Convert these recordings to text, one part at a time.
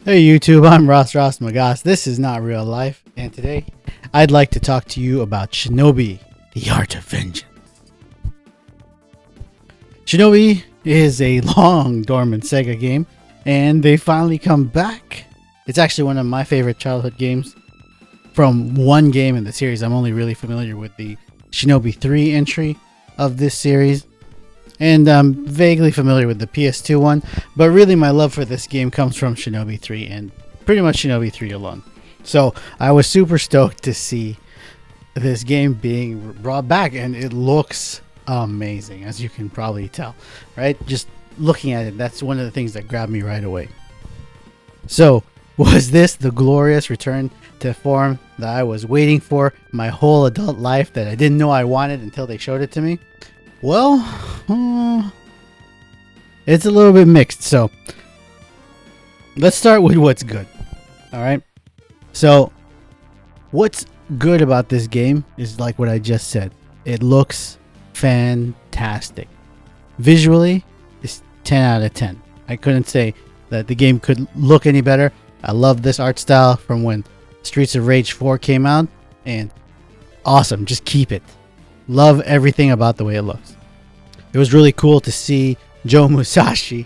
Hey YouTube, I'm Ross Magas. This is Not Real Life, and today I'd like to talk to you about Shinobi, the Art of Vengeance. Shinobi is a long dormant Sega game, and they finally come back. It's actually one of my favorite childhood games from one game in the series. I'm only really familiar with the Shinobi 3 entry of this series, and I'm vaguely familiar with the PS2 one, but really my love for this game comes from Shinobi 3 and pretty much Shinobi 3 alone. So I was super stoked to see this game being brought back, and it looks amazing, as you can probably tell, right? Just looking at it, that's one of the things that grabbed me right away. So, was this the glorious return to form that I was waiting for my whole adult life that I didn't know I wanted until they showed it to me? Well, it's a little bit mixed. So, let's start with what's good. Alright? So, what's good about this game is like what I just said. It looks fantastic. Visually, it's 10 out of 10. I couldn't say that the game could look any better. I love this art style from when Streets of Rage 4 came out, and awesome, just keep it. Love everything about the way it looks. It was really cool to see Joe Musashi,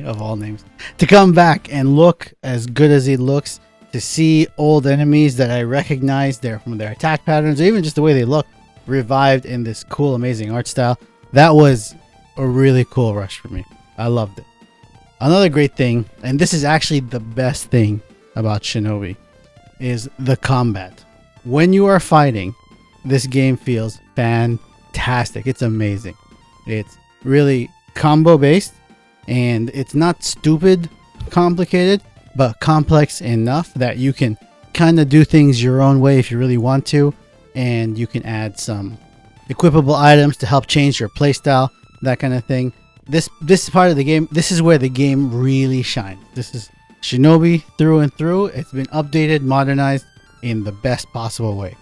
of all names, to come back and look as good as he looks, to see old enemies that I recognized from their attack patterns, or even just the way they look, revived in this cool, amazing art style. That was a really cool rush for me. I loved it. Another great thing, and this is actually the best thing about Shinobi, is the combat. When you are fighting, this game feels fantastic. It's amazing. It's really combo based, and it's not stupid complicated, but complex enough that you can kind of do things your own way if you really want to, and you can add some equipable items to help change your playstyle, that kind of thing. This part of the game, this is where the game really shines. This is Shinobi through and through. It's been updated, modernized in the best possible way.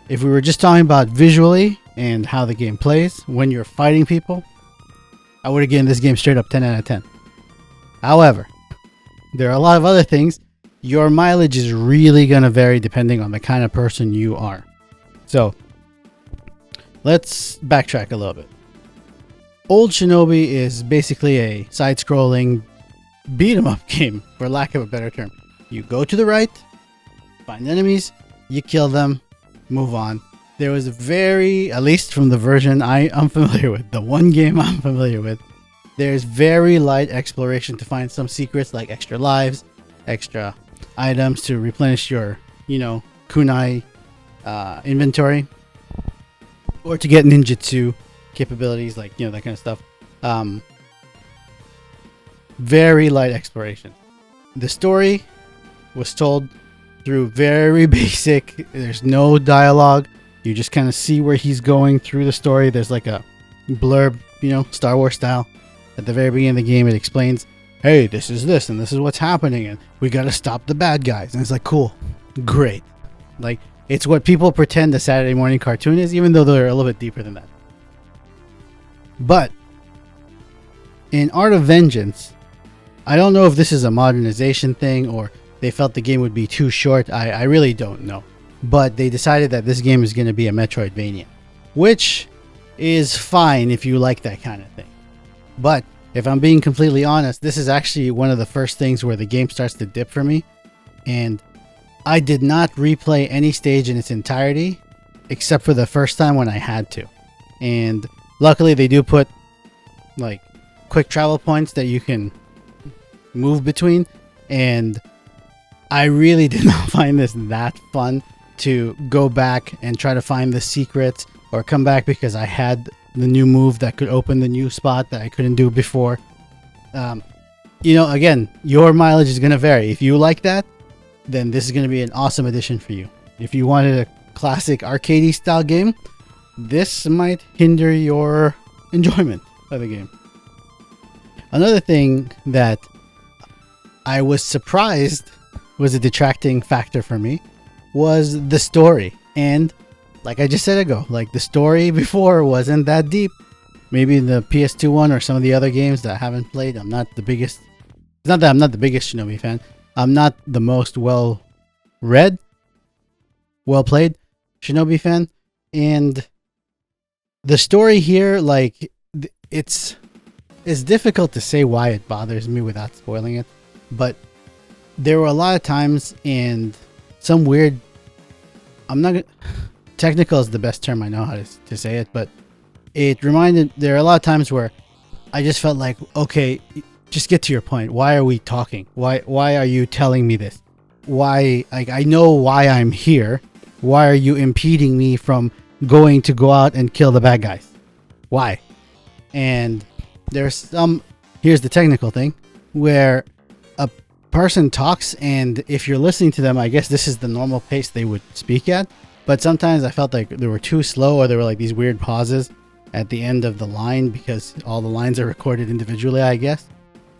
If we were just talking about visually and how the game plays when you're fighting people, I would have given this game straight up 10 out of 10. However, there are a lot of other things. Your mileage is really going to vary depending on the kind of person you are. So, let's backtrack a little bit. Old Shinobi is basically a side-scrolling beat-em-up game, for lack of a better term. You go to the right, find enemies, you kill them, move on. There was at least from the version I'm familiar with, the one game I'm familiar with, there's very light exploration to find some secrets like extra lives, extra items to replenish your, kunai inventory, or to get ninjutsu capabilities, like, that kind of stuff. Very light exploration. The story was told through very basic, there's no dialogue. You just kind of see where he's going through the story. There's like a blurb, Star Wars style. At the very beginning of the game, it explains, hey, this is this, and this is what's happening, and we gotta stop the bad guys. And it's like, cool, great. Like, it's what people pretend a Saturday morning cartoon is, even though they're a little bit deeper than that. But in Art of Vengeance, I don't know if this is a modernization thing or they felt the game would be too short. I really don't know. But they decided that this game is going to be a Metroidvania, which is fine if you like that kind of thing. But if I'm being completely honest, this is actually one of the first things where the game starts to dip for me. And I did not replay any stage in its entirety, except for the first time when I had to. And luckily, they do put like quick travel points that you can move between, and I really did not find this that fun to go back and try to find the secrets, or come back because I had the new move that could open the new spot that I couldn't do before. Again, your mileage is going to vary. If you like that, then this is going to be an awesome addition for you. If you wanted a classic arcadey style game, this might hinder your enjoyment of the game. Another thing that I was surprised was a detracting factor for me was the story. And like I just said ago, like the story before wasn't that deep. Maybe the PS2 one or some of the other games that I haven't played, I'm not the biggest. It's not that I'm not the biggest Shinobi fan, I'm not the most well-read, well-played Shinobi fan, and the story here, like, it's difficult to say why it bothers me without spoiling it, but there were a lot of times and some weird, I'm not gonna, technical is the best term I know how to say it, but there are a lot of times where I just felt like, okay, just get to your point. Why are we talking? Why are you telling me this? Why, like, I know why I'm here. Why are you impeding me from going to go out and kill the bad guys? Why? And here's the technical thing, where a person talks, and if you're listening to them, I guess this is the normal pace they would speak at, but sometimes I felt like they were too slow, or there were like these weird pauses at the end of the line, because all the lines are recorded individually, I guess,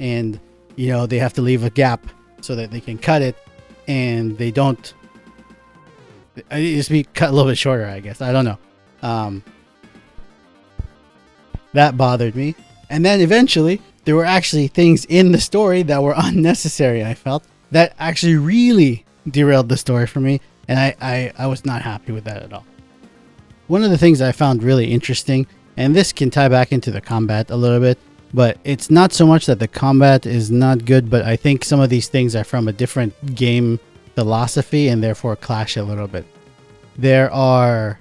and they have to leave a gap so that they can cut it, and they don't, it just be cut a little bit shorter, I guess. I don't know. That bothered me. And then eventually there were actually things in the story that were unnecessary, I felt, that actually really derailed the story for me, and I was not happy with that at all. One of the things I found really interesting, and this can tie back into the combat a little bit, but it's not so much that the combat is not good, but I think some of these things are from a different game philosophy and therefore clash a little bit. There are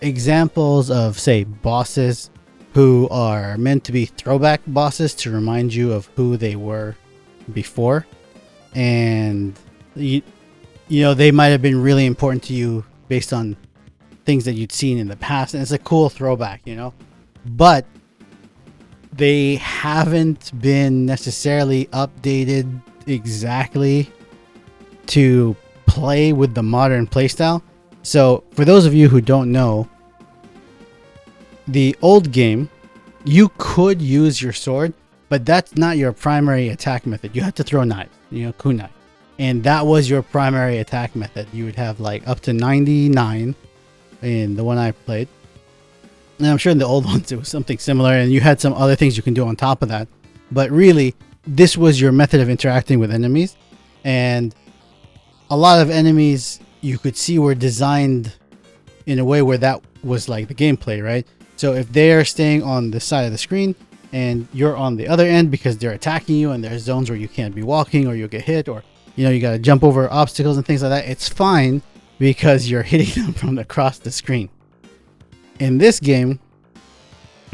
examples of, say, bosses who are meant to be throwback bosses to remind you of who they were before, and they might have been really important to you based on things that you'd seen in the past, and it's a cool throwback, but they haven't been necessarily updated exactly to play with the modern playstyle. So for those of you who don't know, the old game, you could use your sword, but that's not your primary attack method. You have to throw knives, kunai. And that was your primary attack method. You would have like up to 99 in the one I played. And I'm sure in the old ones it was something similar, and you had some other things you can do on top of that. But really, this was your method of interacting with enemies. And a lot of enemies you could see were designed in a way where that was like the gameplay, right? So if they're staying on the side of the screen and you're on the other end because they're attacking you, and there's zones where you can't be walking or you'll get hit, or you got to jump over obstacles and things like that, it's fine because you're hitting them from across the screen. In this game,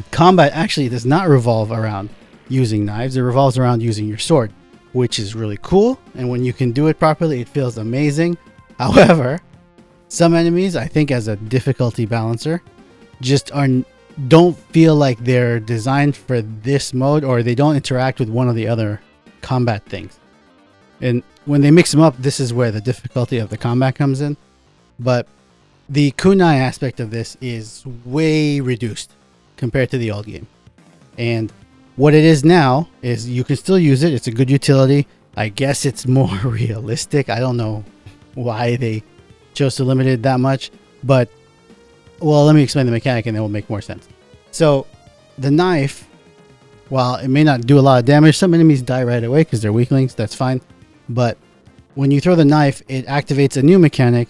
combat actually does not revolve around using knives. It revolves around using your sword, which is really cool, and when you can do it properly, it feels amazing. However, some enemies, I think as a difficulty balancer, just don't feel like they're designed for this mode, or they don't interact with one of the other combat things. And when they mix them up, this is where the difficulty of the combat comes in. But the kunai aspect of this is way reduced compared to the old game. And what it is now is you can still use it. It's a good utility. I guess it's more realistic. I don't know why they chose to limit it that much, but well, let me explain the mechanic and it will make more sense. So the knife, while it may not do a lot of damage, some enemies die right away because they're weaklings. That's fine. But when you throw the knife, it activates a new mechanic,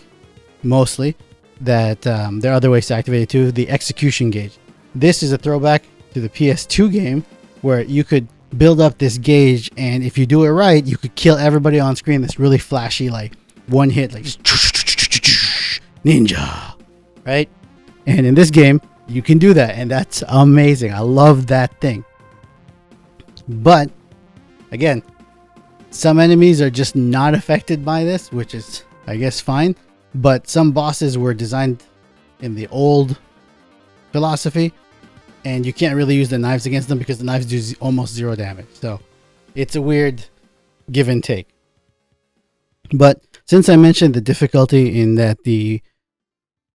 mostly, that there are other ways to activate it too, the execution gauge. This is a throwback to the PS2 game where you could build up this gauge, and if you do it right, you could kill everybody on screen. This really flashy, like one hit, like just ninja, right? And in this game, you can do that, and that's amazing. I love that thing. But again, some enemies are just not affected by this, which is, I guess, fine. But some bosses were designed in the old philosophy, and you can't really use the knives against them because the knives do almost zero damage. So it's a weird give and take. But since I mentioned the difficulty in that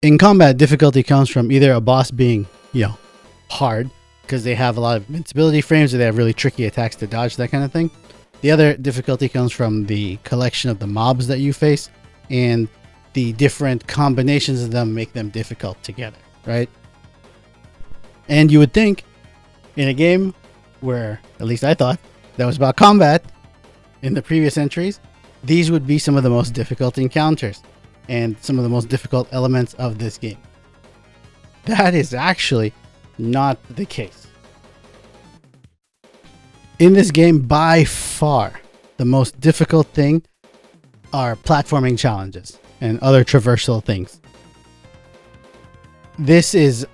in combat, difficulty comes from either a boss being, hard because they have a lot of invincibility frames, or they have really tricky attacks to dodge, that kind of thing. The other difficulty comes from the collection of the mobs that you face, and the different combinations of them make them difficult together, right? And you would think in a game where, at least I thought, that was about combat, in the previous entries, these would be some of the most difficult encounters and some of the most difficult elements of this game. That is actually not the case. In this game, by far, the most difficult thing are platforming challenges and other traversal things. This is,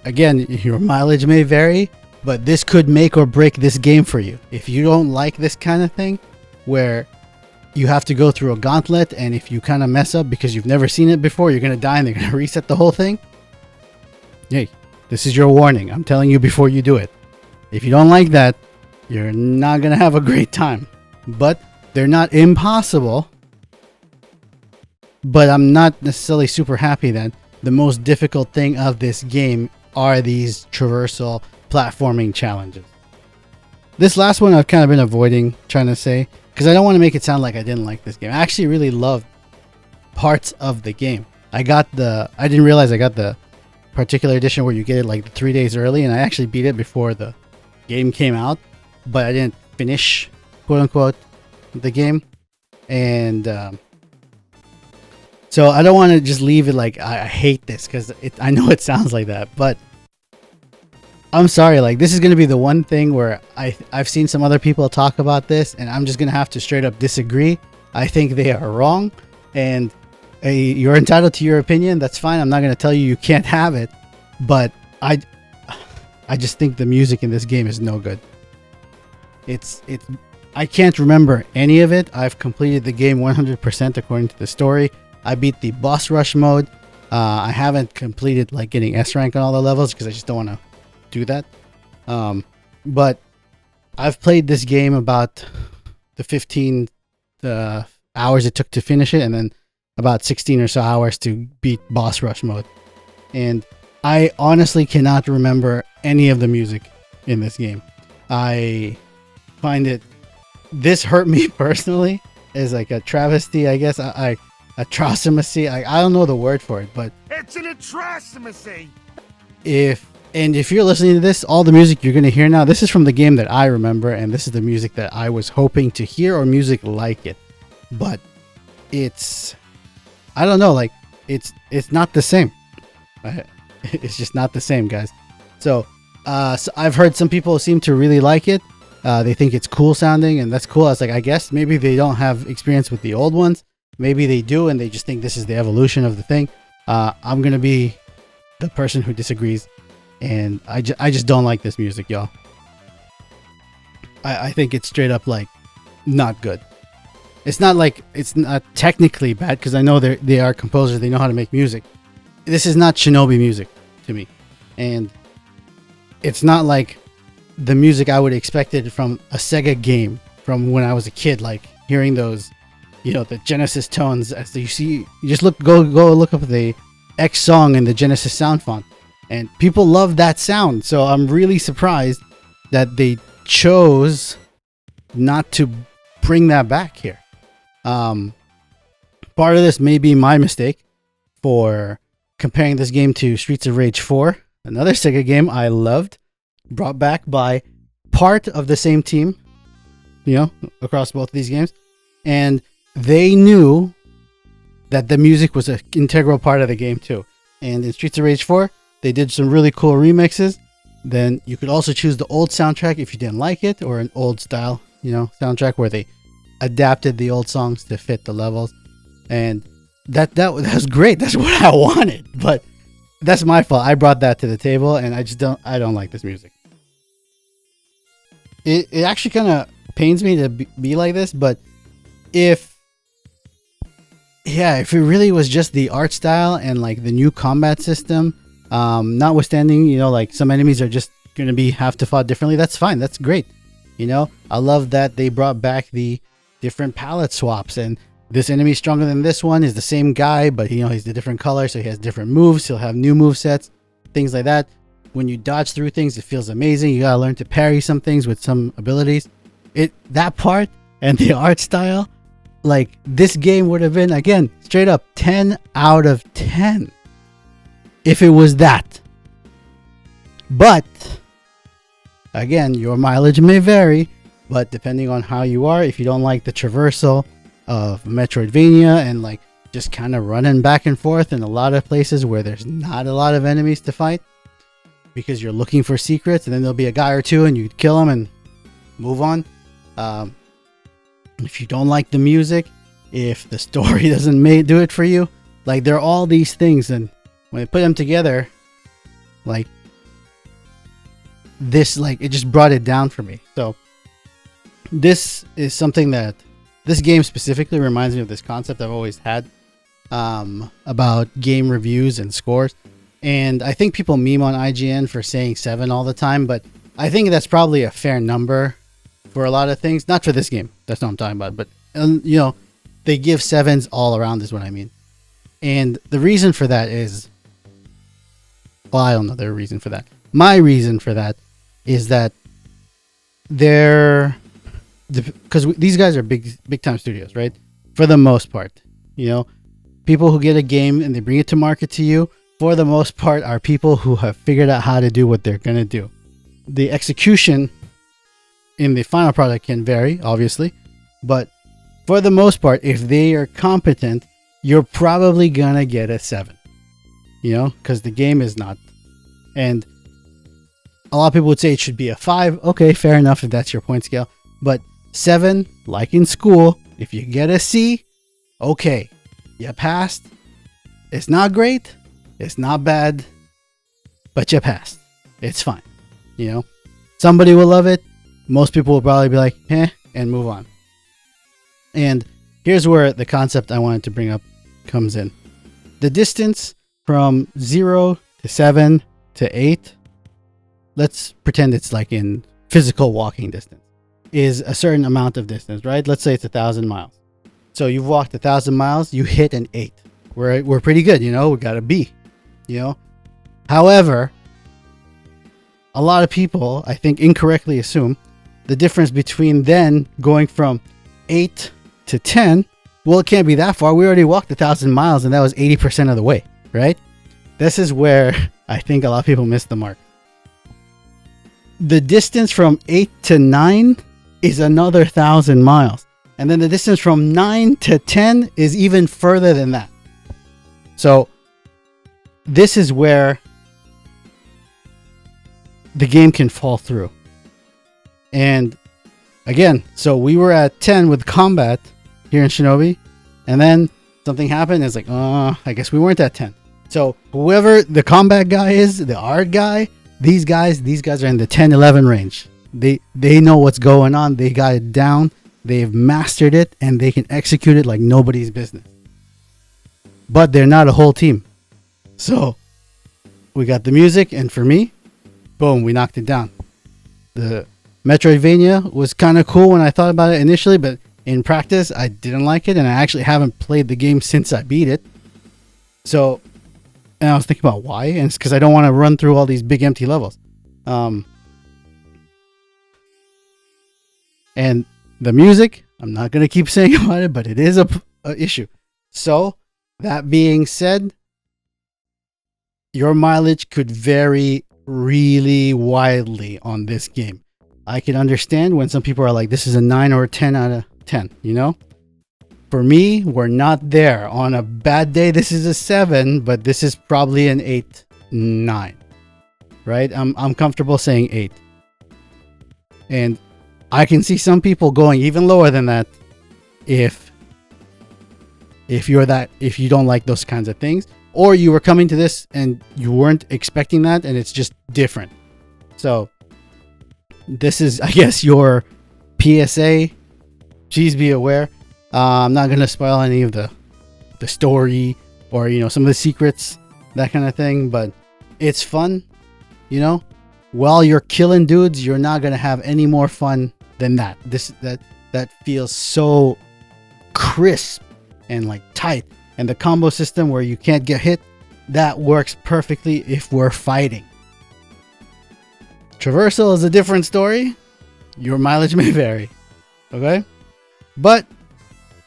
again, your mileage may vary, but this could make or break this game for you. If you don't like this kind of thing, where you have to go through a gauntlet, and if you kind of mess up because you've never seen it before, you're going to die and they're going to reset the whole thing. Hey, this is your warning. I'm telling you before you do it. If you don't like that, you're not going to have a great time. But they're not impossible. But I'm not necessarily super happy that the most difficult thing of this game are these traversal platforming challenges. This last one I've kind of been avoiding trying to say, because I don't want to make it sound like I didn't like this game. I actually really loved parts of the game. I didn't realize I got the particular edition where you get it like 3 days early, and I actually beat it before the game came out, but I didn't finish, quote unquote, the game. And so I don't want to just leave it like I hate this, because I know it sounds like that, but I'm sorry, like this is going to be the one thing where I've seen some other people talk about this, and I'm just going to have to straight up disagree. I think they are wrong, and you're entitled to your opinion. That's fine. I'm not going to tell you you can't have it, but I just think the music in this game is no good. I can't remember any of it. I've completed the game 100% according to the story. I beat the boss rush mode. I haven't completed like getting S rank on all the levels because I just don't want to do that. But I've played this game about the 15 hours it took to finish it, and then about 16 or so hours to beat boss rush mode. And I honestly cannot remember any of the music in this game. I find this hurt me personally as like a travesty, I guess. Atrocimacy. I don't know the word for it, but it's an atrocimacy. If you're listening to this, all the music you're going to hear now, this is from the game that I remember, and this is the music that I was hoping to hear, or music like it. But I don't know, like it's not the same. It's just not the same, guys. So I've heard some people seem to really like it. They think it's cool sounding, and that's cool. I was like, I guess maybe they don't have experience with the old ones. Maybe they do, and they just think this is the evolution of the thing. I'm going to be the person who disagrees. And I just don't like this music, y'all. I think it's straight up like not good. It's not like it's not technically bad, because I know they are composers. They know how to make music. This is not Shinobi music to me. And it's not like the music I would expected from a Sega game from when I was a kid, like hearing those, the Genesis tones. As you see, you just go look up the X song in the Genesis sound font. And people love that sound. So I'm really surprised that they chose not to bring that back here. Part of this may be my mistake for comparing this game to Streets of Rage 4, another Sega game I loved, brought back by part of the same team, across both of these games. And they knew that the music was an integral part of the game too. And in Streets of Rage 4, they did some really cool remixes. Then you could also choose the old soundtrack if you didn't like it, or an old style, soundtrack where they adapted the old songs to fit the levels. And that was great. That's what I wanted. But that's my fault. I brought that to the table, and I don't like this music. It actually kind of pains me to be like this, but if it really was just the art style and like the new combat system, notwithstanding, like some enemies are just gonna have to fight differently, that's fine. That's great. I love that they brought back the different palette swaps, and this enemy stronger than this one is the same guy, but he's a different color, so he has different moves. He'll have new move sets, things like that. When you dodge through things, it feels amazing. You gotta learn to parry some things with some abilities. That part and the art style, like this game would have been, again, straight up 10 out of 10 if it was that. But again, your mileage may vary. but depending on how you are, if you don't like the traversal of Metroidvania and like just kind of running back and forth in a lot of places where there's not a lot of enemies to fight because you're looking for secrets, and then there'll be a guy or two and you kill them and move on. If you don't like the music, if the story doesn't do it for you, like there are all these things, and when I put them together, like this, like it just brought it down for me. So this is something that this game specifically reminds me of this concept I've always had about game reviews and scores. And I think people meme on IGN for saying 7 all the time, but I think that's probably a fair number for a lot of things. Not for this game, that's not what I'm talking about, but you know, they give 7s all around is what I mean. And the reason for that is, well, I don't know their reason for that. My reason for that is that because these guys are big time studios, right? For the most part, you know, people who get a game and they bring it to market to you, for the most part, are people who have figured out how to do what they're gonna do. The execution in the final product can vary, obviously, but for the most part, if they are competent, you're probably gonna get a 7. You know, because the game is not. And a lot of people would say it should be a 5. Okay, fair enough if that's your point scale. But 7, like in school, if you get a C, okay, you passed. It's not great, it's not bad, but you passed. It's fine. You know, somebody will love it. Most people will probably be like, and move on. And here's where the concept I wanted to bring up comes in. The distance from 0 to 7 to 8, let's pretend it's like in physical walking distance, is a certain amount of distance, right? Let's say it's 1,000 miles. So you've walked 1,000 miles, you hit an 8. We're pretty good, you know, we got a B, you know. However, a lot of people, I think, incorrectly assume the difference between then going from 8 to 10, well, it can't be that far. We already walked 1,000 miles and that was 80% of the way, right? This is where I think a lot of people miss the mark. The distance from 8 to 9 is another 1,000 miles. And then the distance from 9 to 10 is even further than that. So this is where the game can fall through. And again, so we were at 10 with combat here in Shinobi, and then something happened. It's like, I guess we weren't at 10. So whoever the combat guy is, the art guy, these guys are in the 10, 11 range. They know what's going on. They got it down. They've mastered it, and they can execute it like nobody's business. But they're not a whole team. So we got the music, and for me, boom, we knocked it down. The Metroidvania was kind of cool when I thought about it initially, but in practice, I didn't like it, and I actually haven't played the game since I beat it. So, and I was thinking about why, and it's because I don't want to run through all these big empty levels. And the music, I'm not going to keep saying about it, but it is a issue. So, that being said, your mileage could vary really widely on this game. I can understand when some people are like, this is a 9 or a 10 out of 10, you know? For me, we're not there. On a bad day, this is a 7, but this is probably an 8, 9, right? I'm comfortable saying 8. And I can see some people going even lower than that if you don't like those kinds of things, or you were coming to this and you weren't expecting that and it's just different. So this is, I guess, your PSA. Please be aware. I'm not going to spoil any of the story or, you know, some of the secrets, that kind of thing, but it's fun, you know? While you're killing dudes, you're not going to have any more fun than that. That feels so crisp and like tight. And the combo system where you can't get hit, that works perfectly if we're fighting. Traversal is a different story. Your mileage may vary. Okay? But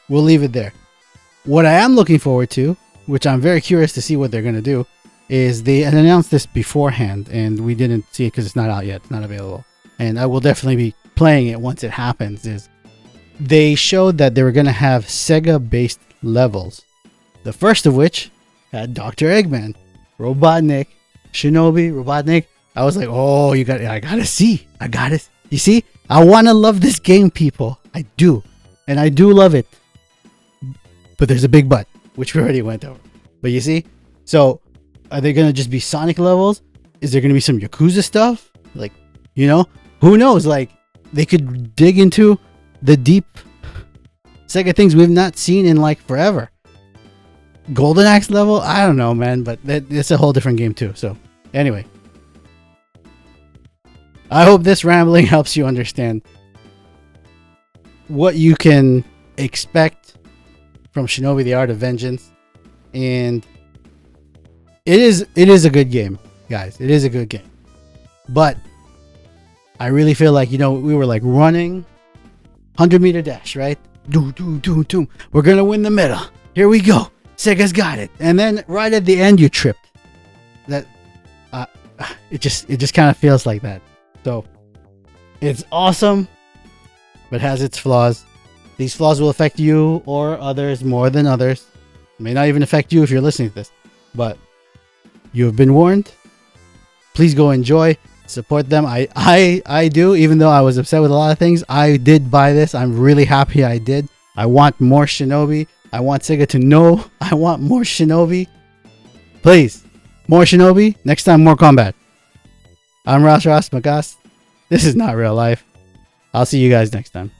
we'll leave it there. What I am looking forward to, which I'm very curious to see what they're going to do, is they announced this beforehand and we didn't see it because it's not out yet. It's not available. And I will definitely be playing it once it happens is they showed that they were going to have Sega-based levels. The first of which had Dr. Eggman, Robotnik, Shinobi, Robotnik. I was like, oh, I gotta see. You see? I want to love this game, people. I do. And I do love it. But there's a big but, which we already went over. But you see? So, are they going to just be Sonic levels? Is there going to be some Yakuza stuff? Like, who knows? Like, they could dig into the deep Sega things we've not seen in like forever. Golden Axe level? I don't know, man. But it's a whole different game too. So, anyway. I hope this rambling helps you understand what you can expect from Shinobi: The Art of Vengeance. And it is a good game, guys. It is a good game. But I really feel like, we were like running 100-meter dash, right? Doom. We're going to win the medal. Here we go. Sega's got it. And then right at the end, you tripped. That it just kind of feels like that. So it's awesome, but has its flaws. These flaws will affect you or others more than others. It may not even affect you if you're listening to this, but you have been warned. Please go enjoy, support them. I do, even though I was upset with a lot of things. I did buy this. I'm really happy I did. I want more Shinobi. I want Sega to know I want more Shinobi. Please, more Shinobi. Next time, more combat. I'm Ross Magas. This is not real life. I'll see you guys next time.